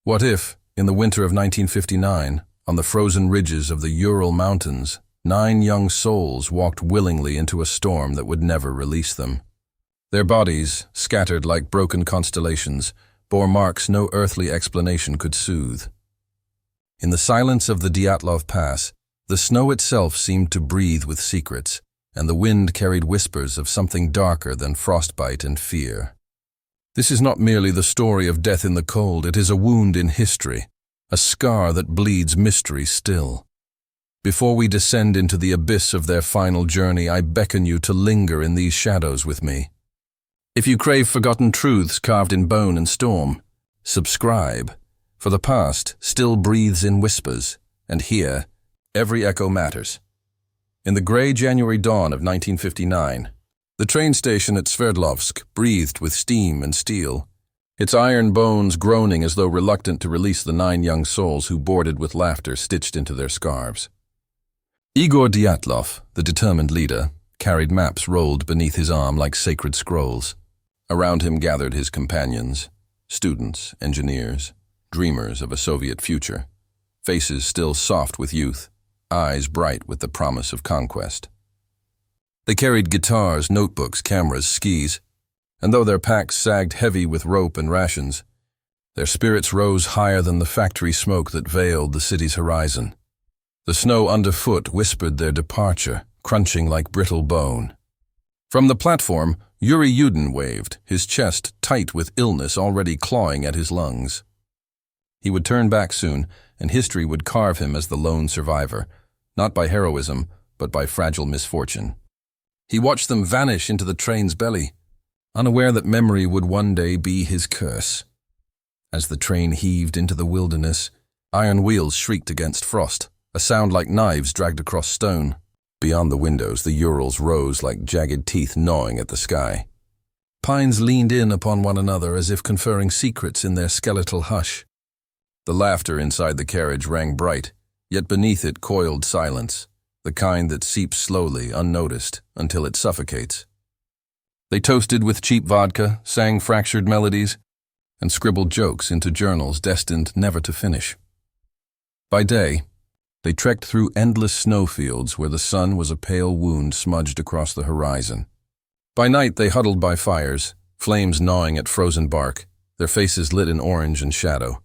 What if, in the winter of 1959, on the frozen ridges of the Ural Mountains, 9 young souls walked willingly into a storm that would never release them? Their bodies, scattered like broken constellations, bore marks no earthly explanation could soothe. In the silence of the Dyatlov Pass, the snow itself seemed to breathe with secrets, and the wind carried whispers of something darker than frostbite and fear. This is not merely the story of death in the cold, it is a wound in history, a scar that bleeds mystery still. Before we descend into the abyss of their final journey, I beckon you to linger in these shadows with me. If you crave forgotten truths carved in bone and storm, subscribe, for the past still breathes in whispers, and here, every echo matters. In the gray January dawn of 1959, the train station at Sverdlovsk breathed with steam and steel, its iron bones groaning as though reluctant to release the 9 young souls who boarded with laughter stitched into their scarves. Igor Dyatlov, the determined leader, carried maps rolled beneath his arm like sacred scrolls. Around him gathered his companions, students, engineers, dreamers of a Soviet future, faces still soft with youth, eyes bright with the promise of conquest. They carried guitars, notebooks, cameras, skis, and though their packs sagged heavy with rope and rations, their spirits rose higher than the factory smoke that veiled the city's horizon. The snow underfoot whispered their departure, crunching like brittle bone. From the platform, Yuri Yudin waved, his chest tight with illness already clawing at his lungs. He would turn back soon, and history would carve him as the lone survivor, not by heroism, but by fragile misfortune. He watched them vanish into the train's belly, unaware that memory would one day be his curse. As the train heaved into the wilderness, iron wheels shrieked against frost, a sound like knives dragged across stone. Beyond the windows, the Urals rose like jagged teeth gnawing at the sky. Pines leaned in upon one another as if conferring secrets in their skeletal hush. The laughter inside the carriage rang bright, yet beneath it coiled silence, the kind that seeps slowly, unnoticed, until it suffocates. They toasted with cheap vodka, sang fractured melodies, and scribbled jokes into journals destined never to finish. By day, they trekked through endless snowfields where the sun was a pale wound smudged across the horizon. By night they huddled by fires, flames gnawing at frozen bark, their faces lit in orange and shadow.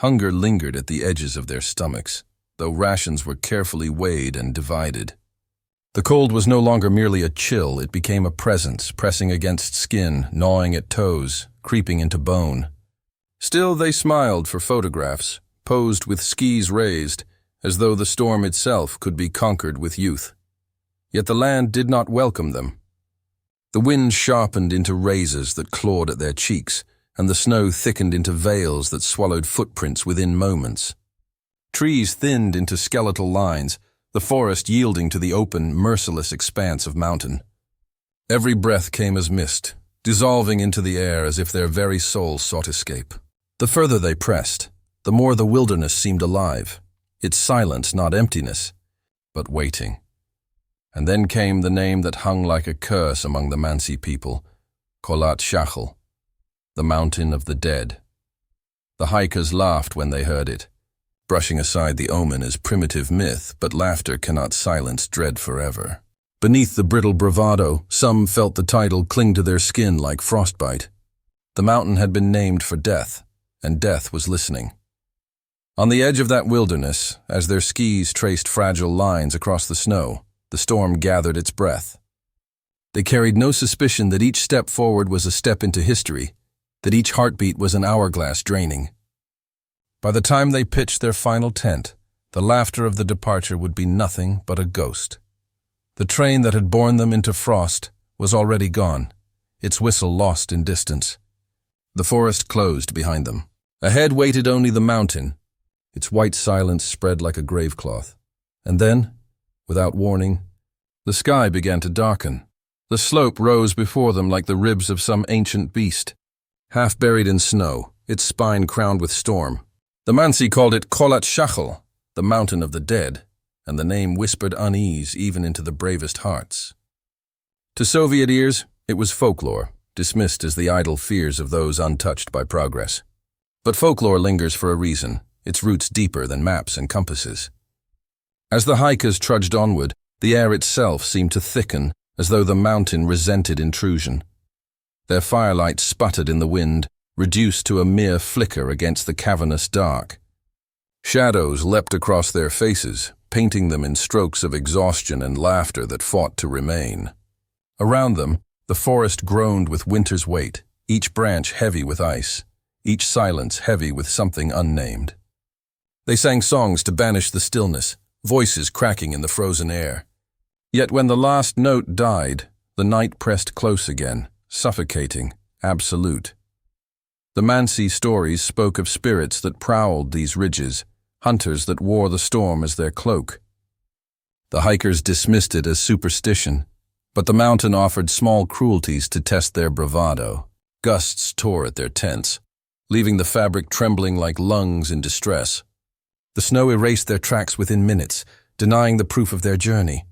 Hunger lingered at the edges of their stomachs, though rations were carefully weighed and divided. The cold was no longer merely a chill, it became a presence, pressing against skin, gnawing at toes, creeping into bone. Still they smiled for photographs, posed with skis raised, as though the storm itself could be conquered with youth. Yet the land did not welcome them. The wind sharpened into razors that clawed at their cheeks, and the snow thickened into veils that swallowed footprints within moments. Trees thinned into skeletal lines, the forest yielding to the open, merciless expanse of mountain. Every breath came as mist, dissolving into the air as if their very souls sought escape. The further they pressed, the more the wilderness seemed alive, its silence not emptiness, but waiting. And then came the name that hung like a curse among the Mansi people, Kholat Shachel, the mountain of the dead. The hikers laughed when they heard it, brushing aside the omen as primitive myth, but laughter cannot silence dread forever. Beneath the brittle bravado, some felt the title cling to their skin like frostbite. The mountain had been named for death, and death was listening. On the edge of that wilderness, as their skis traced fragile lines across the snow, the storm gathered its breath. They carried no suspicion that each step forward was a step into history, that each heartbeat was an hourglass draining. By the time they pitched their final tent, the laughter of the departure would be nothing but a ghost. The train that had borne them into frost was already gone, its whistle lost in distance. The forest closed behind them. Ahead waited only the mountain, its white silence spread like a gravecloth. And then, without warning, the sky began to darken. The slope rose before them like the ribs of some ancient beast, half buried in snow, its spine crowned with storm. The Mansi called it Kholat Shachel, the mountain of the dead, and the name whispered unease even into the bravest hearts. To Soviet ears, it was folklore, dismissed as the idle fears of those untouched by progress. But folklore lingers for a reason, its roots deeper than maps and compasses. As the hikers trudged onward, the air itself seemed to thicken, as though the mountain resented intrusion. Their firelight sputtered in the wind, reduced to a mere flicker against the cavernous dark. Shadows leapt across their faces, painting them in strokes of exhaustion and laughter that fought to remain. Around them, the forest groaned with winter's weight, each branch heavy with ice, each silence heavy with something unnamed. They sang songs to banish the stillness, voices cracking in the frozen air. Yet when the last note died, the night pressed close again, suffocating, absolute. The Mansi stories spoke of spirits that prowled these ridges, hunters that wore the storm as their cloak. The hikers dismissed it as superstition, but the mountain offered small cruelties to test their bravado. Gusts tore at their tents, leaving the fabric trembling like lungs in distress. The snow erased their tracks within minutes, denying the proof of their journey.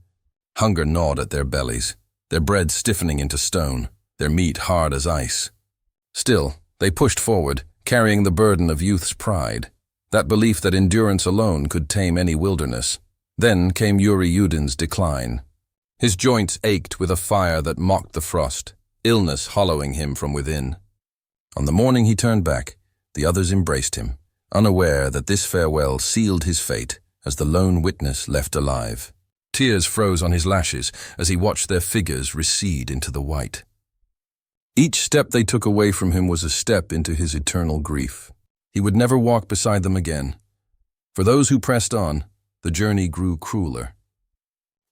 Hunger gnawed at their bellies, their bread stiffening into stone, their meat hard as ice. Still, they pushed forward, carrying the burden of youth's pride, that belief that endurance alone could tame any wilderness. Then came Yuri Yudin's decline. His joints ached with a fire that mocked the frost, illness hollowing him from within. On the morning he turned back, the others embraced him, unaware that this farewell sealed his fate as the lone witness left alive. Tears froze on his lashes as he watched their figures recede into the white. Each step they took away from him was a step into his eternal grief. He would never walk beside them again. For those who pressed on, the journey grew crueler.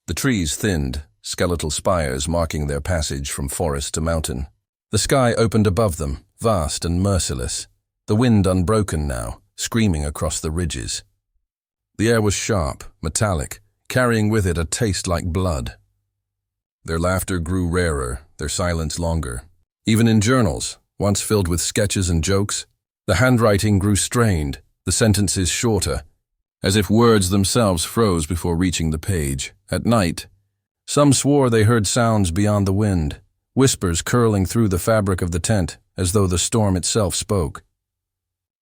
The trees thinned, skeletal spires marking their passage from forest to mountain. The sky opened above them, vast and merciless, the wind unbroken now, screaming across the ridges. The air was sharp, metallic, carrying with it a taste like blood. Their laughter grew rarer, their silence longer. Even in journals, once filled with sketches and jokes, the handwriting grew strained, the sentences shorter, as if words themselves froze before reaching the page. At night, some swore they heard sounds beyond the wind, whispers curling through the fabric of the tent, as though the storm itself spoke.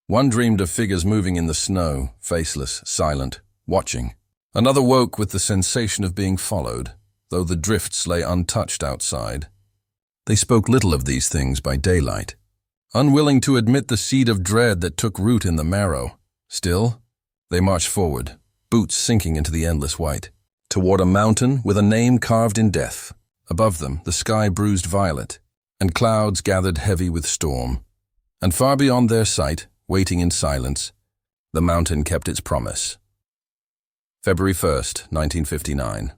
One dreamed of figures moving in the snow, faceless, silent, watching. Another woke with the sensation of being followed, though the drifts lay untouched outside. They spoke little of these things by daylight, unwilling to admit the seed of dread that took root in the marrow. Still, they marched forward, boots sinking into the endless white, toward a mountain with a name carved in death. Above them, the sky bruised violet, and clouds gathered heavy with storm. And far beyond their sight, waiting in silence, the mountain kept its promise. February 1st, 1959.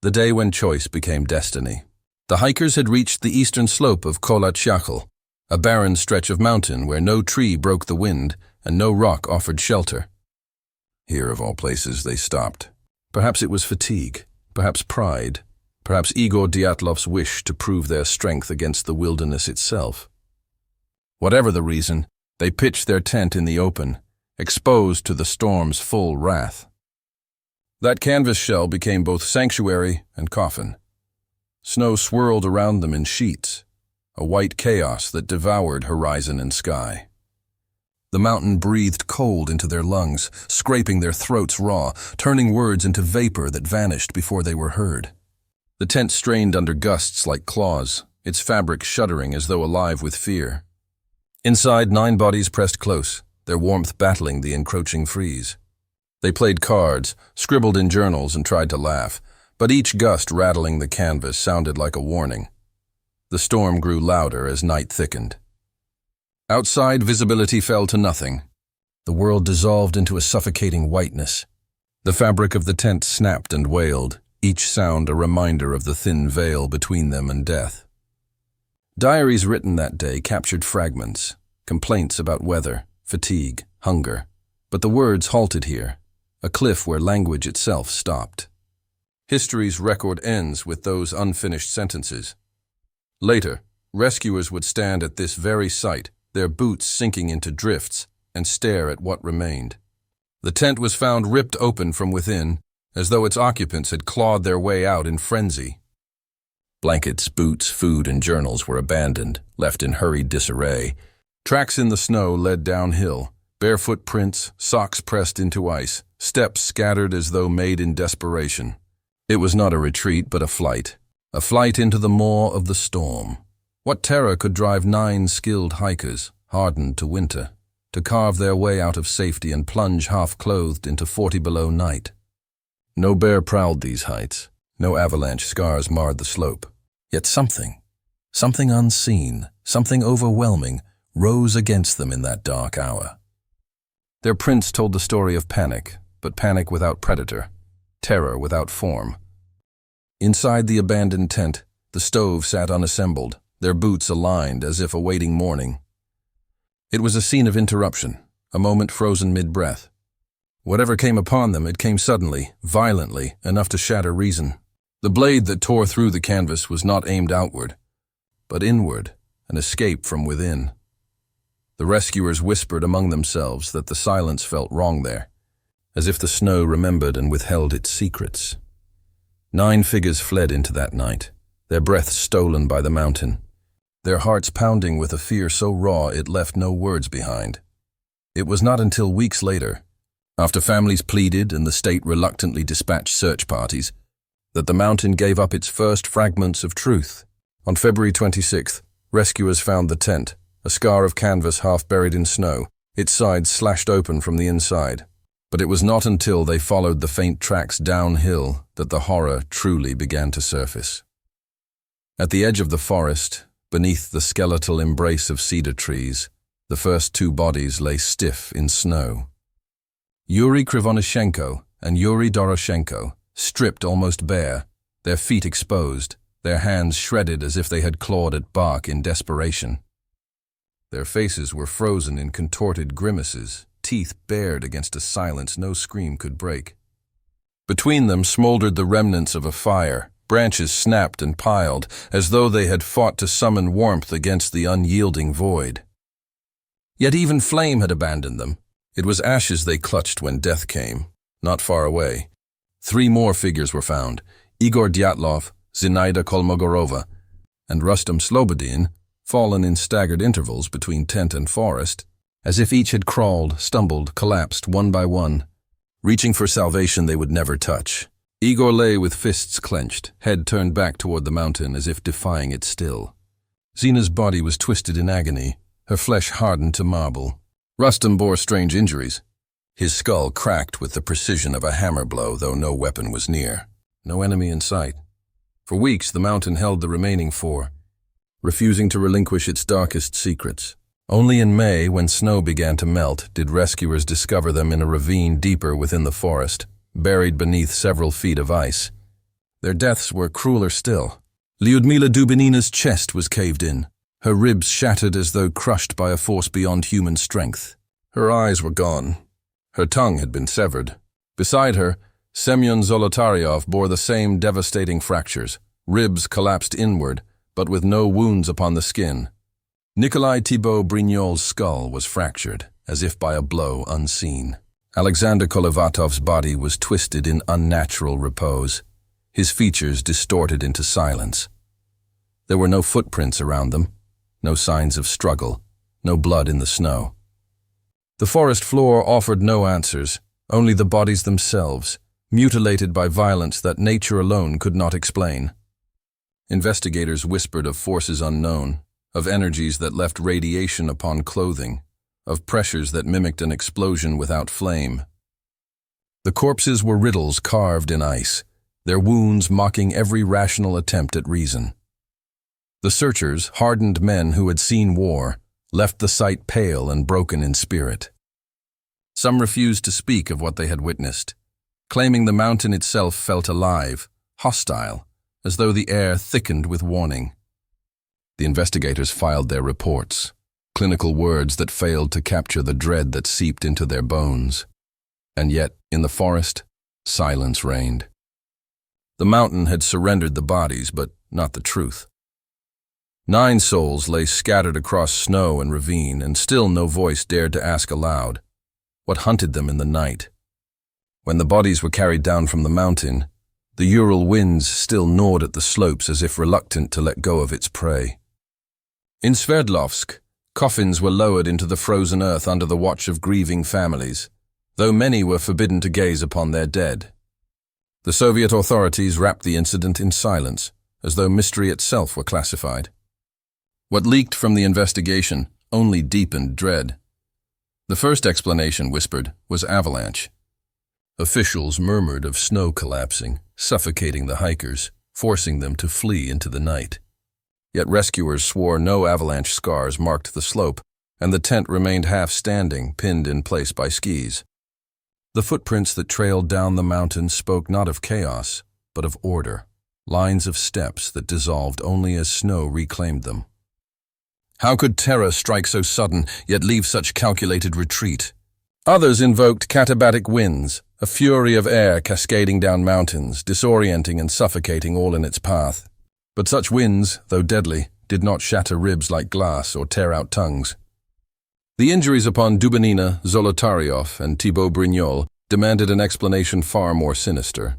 The day when choice became destiny. The hikers had reached the eastern slope of Kolat, a barren stretch of mountain where no tree broke the wind and no rock offered shelter. Here, of all places, they stopped. Perhaps it was fatigue, perhaps pride, perhaps Igor Dyatlov's wish to prove their strength against the wilderness itself. Whatever the reason, they pitched their tent in the open, exposed to the storm's full wrath. That canvas shell became both sanctuary and coffin. Snow swirled around them in sheets, a white chaos that devoured horizon and sky. The mountain breathed cold into their lungs, scraping their throats raw, turning words into vapor that vanished before they were heard. The tent strained under gusts like claws, its fabric shuddering as though alive with fear. Inside, 9 bodies pressed close, their warmth battling the encroaching freeze. They played cards, scribbled in journals, and tried to laugh, but each gust rattling the canvas sounded like a warning. The storm grew louder as night thickened. Outside, visibility fell to nothing. The world dissolved into a suffocating whiteness. The fabric of the tent snapped and wailed, each sound a reminder of the thin veil between them and death. Diaries written that day captured fragments, complaints about weather, fatigue, hunger. But the words halted here, a cliff where language itself stopped. History's record ends with those unfinished sentences. Later, rescuers would stand at this very site, their boots sinking into drifts, and stare at what remained. The tent was found ripped open from within, as though its occupants had clawed their way out in frenzy. Blankets, boots, food, and journals were abandoned, left in hurried disarray, Tracks in the snow led downhill, barefoot prints, socks pressed into ice, steps scattered as though made in desperation. It was not a retreat, but a flight into the maw of the storm. What terror could drive 9 skilled hikers, hardened to winter, to carve their way out of safety and plunge half-clothed into 40 below night? No bear prowled these heights, no avalanche scars marred the slope. Yet something unseen, something overwhelming, rose against them in that dark hour. Their prints told the story of panic, but panic without predator, terror without form. Inside the abandoned tent, the stove sat unassembled, their boots aligned as if awaiting morning. It was a scene of interruption, a moment frozen mid-breath. Whatever came upon them, it came suddenly, violently, enough to shatter reason. The blade that tore through the canvas was not aimed outward, but inward, an escape from within. The rescuers whispered among themselves that the silence felt wrong there, as if the snow remembered and withheld its secrets. 9 figures fled into that night, their breath stolen by the mountain, their hearts pounding with a fear so raw it left no words behind. It was not until weeks later, after families pleaded and the state reluctantly dispatched search parties, that the mountain gave up its first fragments of truth. On February 26th, rescuers found the tent, a scar of canvas half buried in snow, its sides slashed open from the inside. But it was not until they followed the faint tracks downhill that the horror truly began to surface. At the edge of the forest, beneath the skeletal embrace of cedar trees, the first 2 bodies lay stiff in snow. Yuri Krivonishenko and Yuri Doroshenko, stripped almost bare, their feet exposed, their hands shredded as if they had clawed at bark in desperation. Their faces were frozen in contorted grimaces, teeth bared against a silence no scream could break. Between them smoldered the remnants of a fire, branches snapped and piled, as though they had fought to summon warmth against the unyielding void. Yet even flame had abandoned them. It was ashes they clutched when death came, not far away. 3 more figures were found, Igor Dyatlov, Zinaida Kolmogorova, and Rustam Slobodin, fallen in staggered intervals between tent and forest, as if each had crawled, stumbled, collapsed one by one, reaching for salvation they would never touch. Igor lay with fists clenched, head turned back toward the mountain as if defying it still. Zina's body was twisted in agony, her flesh hardened to marble. Rustam bore strange injuries. His skull cracked with the precision of a hammer blow, though no weapon was near. No enemy in sight. For weeks the mountain held the remaining 4, refusing to relinquish its darkest secrets. Only in May, when snow began to melt, did rescuers discover them in a ravine deeper within the forest, buried beneath several feet of ice. Their deaths were crueler still. Lyudmila Dubinina's chest was caved in, her ribs shattered as though crushed by a force beyond human strength. Her eyes were gone. Her tongue had been severed. Beside her, Semyon Zolotaryov bore the same devastating fractures, ribs collapsed inward, but with no wounds upon the skin. Nikolai Thibault Brignol's skull was fractured, as if by a blow unseen. Alexander Kolevatov's body was twisted in unnatural repose, his features distorted into silence. There were no footprints around them, no signs of struggle, no blood in the snow. The forest floor offered no answers, only the bodies themselves, mutilated by violence that nature alone could not explain. Investigators whispered of forces unknown, of energies that left radiation upon clothing, of pressures that mimicked an explosion without flame. The corpses were riddles carved in ice, their wounds mocking every rational attempt at reason. The searchers, hardened men who had seen war, left the site pale and broken in spirit. Some refused to speak of what they had witnessed, claiming the mountain itself felt alive, hostile, as though the air thickened with warning. The investigators filed their reports, clinical words that failed to capture the dread that seeped into their bones. And yet, in the forest, silence reigned. The mountain had surrendered the bodies, but not the truth. 9 souls lay scattered across snow and ravine, and still no voice dared to ask aloud what hunted them in the night. When the bodies were carried down from the mountain, the Ural winds still gnawed at the slopes as if reluctant to let go of its prey. In Sverdlovsk, Coffins were lowered into the frozen earth under the watch of grieving families, though many were forbidden to gaze upon their dead. The Soviet authorities wrapped the incident in silence, as though mystery itself were classified. What leaked from the investigation only deepened dread. The first explanation, whispered, was avalanche. Officials murmured of snow collapsing, suffocating the hikers, forcing them to flee into the night. Yet rescuers swore no avalanche scars marked the slope, and the tent remained half-standing, pinned in place by skis. The footprints that trailed down the mountain spoke not of chaos, but of order, lines of steps that dissolved only as snow reclaimed them. How could terror strike so sudden, yet leave such calculated retreat? Others invoked katabatic winds, a fury of air cascading down mountains, disorienting and suffocating all in its path. But such winds, though deadly, did not shatter ribs like glass or tear out tongues. The injuries upon Dubinina, Zolotaryov, and Thibaut Brignol demanded an explanation far more sinister.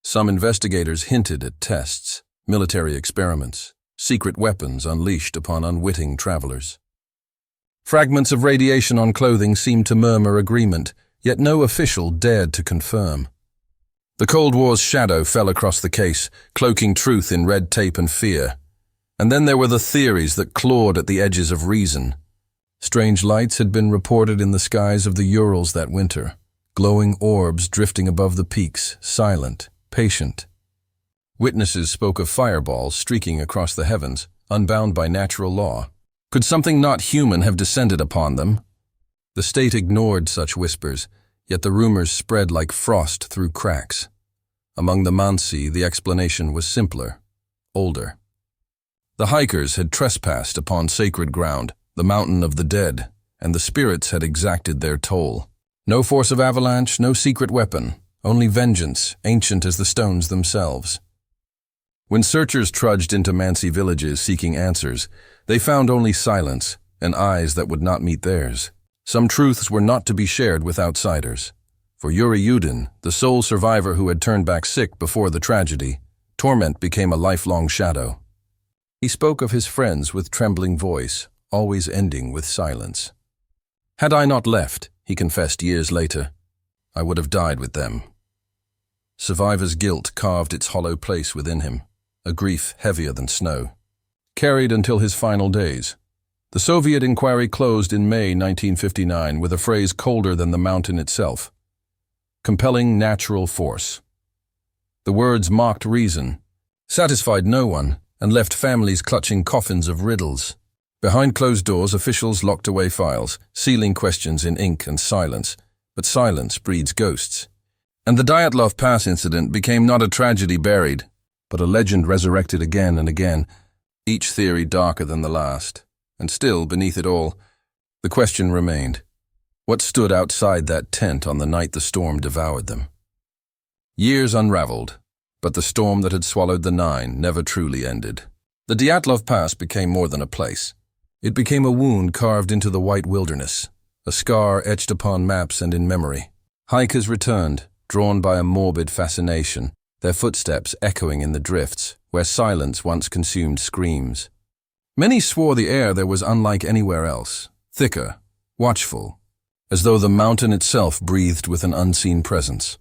Some investigators hinted at tests, military experiments, secret weapons unleashed upon unwitting travelers. Fragments of radiation on clothing seemed to murmur agreement, yet no official dared to confirm. The Cold War's shadow fell across the case, cloaking truth in red tape and fear. And then there were the theories that clawed at the edges of reason. Strange lights had been reported in the skies of the Urals that winter, glowing orbs drifting above the peaks, silent, patient. Witnesses spoke of fireballs streaking across the heavens, unbound by natural law. Could something not human have descended upon them? The state ignored such whispers, yet the rumors spread like frost through cracks. Among the Mansi, the explanation was simpler, older. The hikers had trespassed upon sacred ground, the mountain of the dead, and the spirits had exacted their toll. No force of avalanche, no secret weapon, only vengeance, ancient as the stones themselves. When searchers trudged into Mansi villages seeking answers, they found only silence and eyes that would not meet theirs. Some truths were not to be shared with outsiders. For Yuri Yudin, the sole survivor who had turned back sick before the tragedy, torment became a lifelong shadow. He spoke of his friends with trembling voice, always ending with silence. Had I not left, he confessed years later, I would have died with them. Survivor's guilt carved its hollow place within him, a grief heavier than snow. Carried until his final days. The Soviet inquiry closed in May 1959 with a phrase colder than the mountain itself. Compelling natural force. The words mocked reason, satisfied no one, and left families clutching coffins of riddles. Behind closed doors, officials locked away files, sealing questions in ink and silence. But silence breeds ghosts. And the Dyatlov Pass Incident became not a tragedy buried, but a legend resurrected again and again, each theory darker than the last. And still, beneath it all, the question remained. What stood outside that tent on the night the storm devoured them? Years unraveled, but the storm that had swallowed the 9 never truly ended. The Dyatlov Pass became more than a place. It became a wound carved into the white wilderness, a scar etched upon maps and in memory. Hikers returned, drawn by a morbid fascination, their footsteps echoing in the drifts, where silence once consumed screams. Many swore the air there was unlike anywhere else, thicker, watchful, as though the mountain itself breathed with an unseen presence.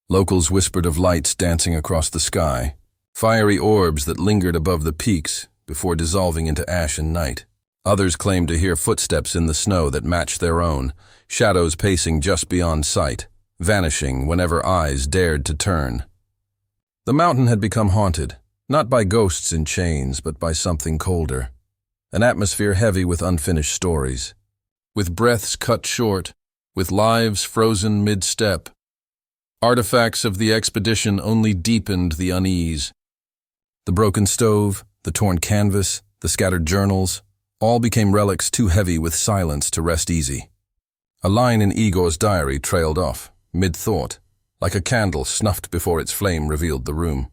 Locals whispered of lights dancing across the sky, fiery orbs that lingered above the peaks before dissolving into ash and night. Others claimed to hear footsteps in the snow that matched their own, shadows pacing just beyond sight, vanishing whenever eyes dared to turn. The mountain had become haunted, not by ghosts in chains, but by something colder, an atmosphere heavy with unfinished stories, with breaths cut short, with lives frozen mid-step. Artifacts of the expedition only deepened the unease. The broken stove, the torn canvas, the scattered journals, all became relics too heavy with silence to rest easy. A line in Igor's diary trailed off, mid-thought, like a candle snuffed before its flame revealed the room.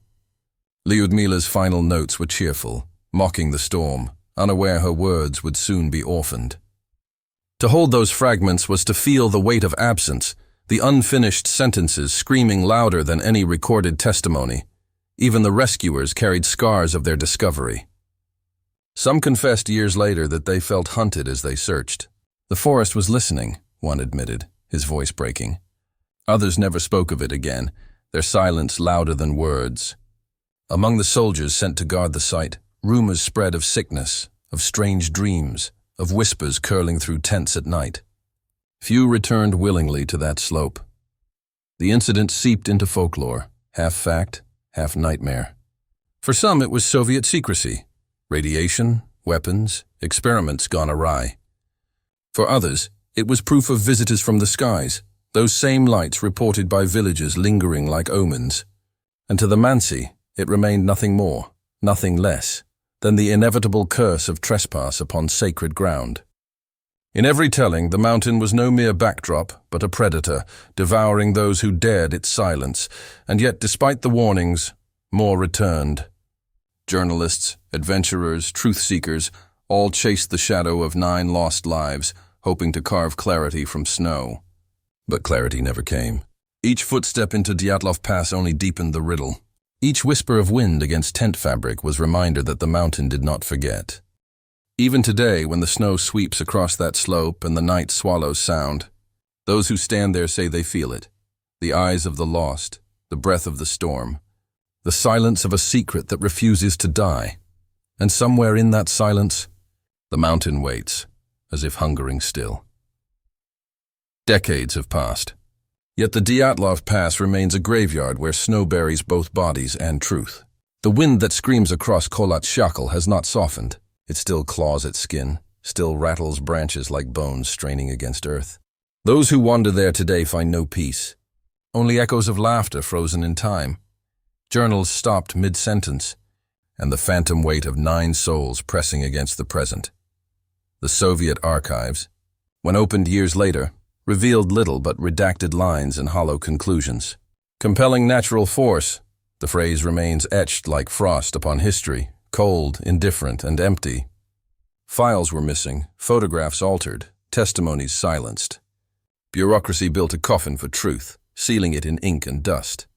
Lyudmila's final notes were cheerful, mocking the storm, unaware her words would soon be orphaned. To hold those fragments was to feel the weight of absence, the unfinished sentences screaming louder than any recorded testimony. Even the rescuers carried scars of their discovery. Some confessed years later that they felt hunted as they searched. The forest was listening, one admitted, his voice breaking. Others never spoke of it again, their silence louder than words. Among the soldiers sent to guard the site, rumors spread of sickness, of strange dreams, of whispers curling through tents at night. Few returned willingly to that slope. The incident seeped into folklore, half fact, half nightmare. For some it was Soviet secrecy, radiation, weapons, experiments gone awry. For others, it was proof of visitors from the skies, those same lights reported by villagers lingering like omens. And to the Mansi, it remained nothing more, nothing less, than the inevitable curse of trespass upon sacred ground. In every telling, the mountain was no mere backdrop, but a predator, devouring those who dared its silence, and yet, despite the warnings, more returned. Journalists, adventurers, truth-seekers, all chased the shadow of 9 lost lives, hoping to carve clarity from snow. But clarity never came. Each footstep into Dyatlov Pass only deepened the riddle. Each whisper of wind against tent fabric was reminder that the mountain did not forget. Even today, when the snow sweeps across that slope and the night swallows sound, those who stand there say they feel it. The eyes of the lost, the breath of the storm, the silence of a secret that refuses to die. And somewhere in that silence, the mountain waits, as if hungering still. Decades have passed. Yet the Dyatlov Pass remains a graveyard where snow buries both bodies and truth. The wind that screams across Kholat Shakal has not softened. It still claws at skin, still rattles branches like bones straining against earth. Those who wander there today find no peace. Only echoes of laughter frozen in time. Journals stopped mid-sentence, and the phantom weight of 9 souls pressing against the present. The Soviet archives, when opened years later, revealed little but redacted lines and hollow conclusions. Compelling natural force, the phrase remains etched like frost upon history, cold, indifferent, and empty. Files were missing, photographs altered, testimonies silenced. Bureaucracy built a coffin for truth, sealing it in ink and dust.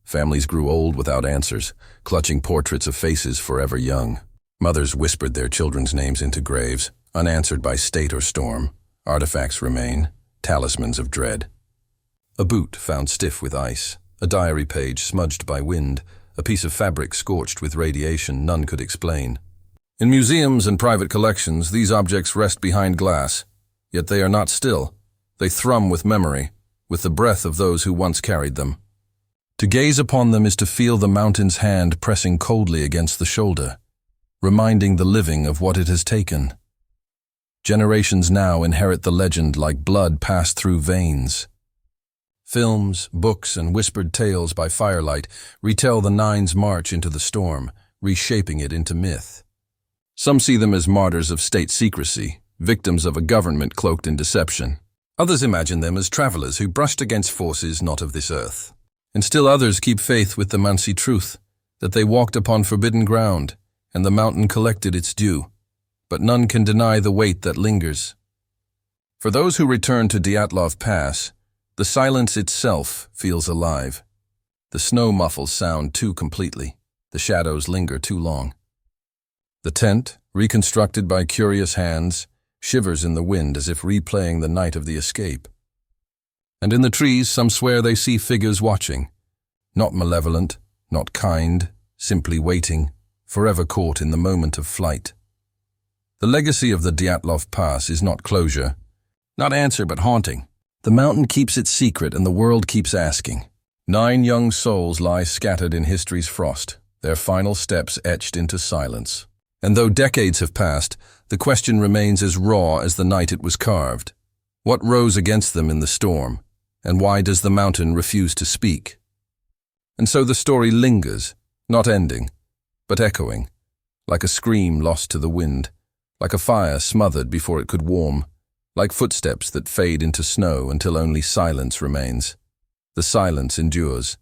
Families grew old without answers, clutching portraits of faces forever young. Mothers whispered their children's names into graves, unanswered by state or storm. Artifacts remain, talismans of dread. A boot found stiff with ice, a diary page smudged by wind, a piece of fabric scorched with radiation none could explain. In museums and private collections, these objects rest behind glass, yet they are not still. They thrum with memory, with the breath of those who once carried them. To gaze upon them is to feel the mountain's hand pressing coldly against the shoulder, reminding the living of what it has taken. Generations now inherit the legend like blood passed through veins. Films, books, and whispered tales by firelight retell the 9's march into the storm, reshaping it into myth. Some see them as martyrs of state secrecy, victims of a government cloaked in deception. Others imagine them as travelers who brushed against forces not of this earth. And still others keep faith with the Mansi truth, that they walked upon forbidden ground, and the mountain collected its due. But none can deny the weight that lingers. For those who return to Dyatlov Pass, the silence itself feels alive. The snow muffles sound too completely. The shadows linger too long. The tent, reconstructed by curious hands, shivers in the wind as if replaying the night of the escape. And in the trees, some swear they see figures watching, not malevolent, not kind, simply waiting, forever caught in the moment of flight. The legacy of the Dyatlov Pass is not closure, not answer but haunting. The mountain keeps its secret and the world keeps asking. 9 young souls lie scattered in history's frost, their final steps etched into silence. And though decades have passed, the question remains as raw as the night it was carved. What rose against them in the storm? And why does the mountain refuse to speak? And so the story lingers, not ending, but echoing, like a scream lost to the wind, like a fire smothered before it could warm, like footsteps that fade into snow until only silence remains. The silence endures,